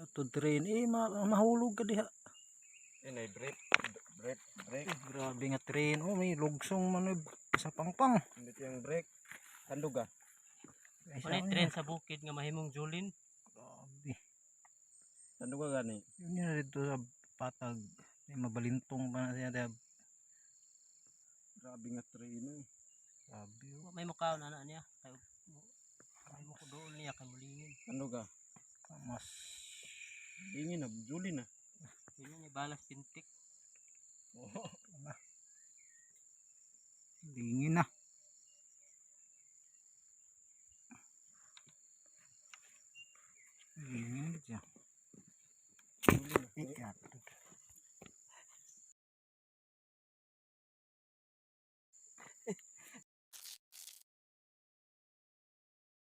To train mahulog ka diha. Inay break. Grabe nga train. Oh, may lugsong man sa pangpang. Hindi yung break. Tanduga. Wala train sa bukid nga mahimong julin. Grabe. Tanduga gani. Yun nga dito sa patag. May mabalintong pa na siya diha. Grabe nga train eh. Grabe. May mukaw na niya. May muko doon niya kay mulingin. Tanduga. Mas Ingin na, juli na. Yun ni balas pintik. dingin na.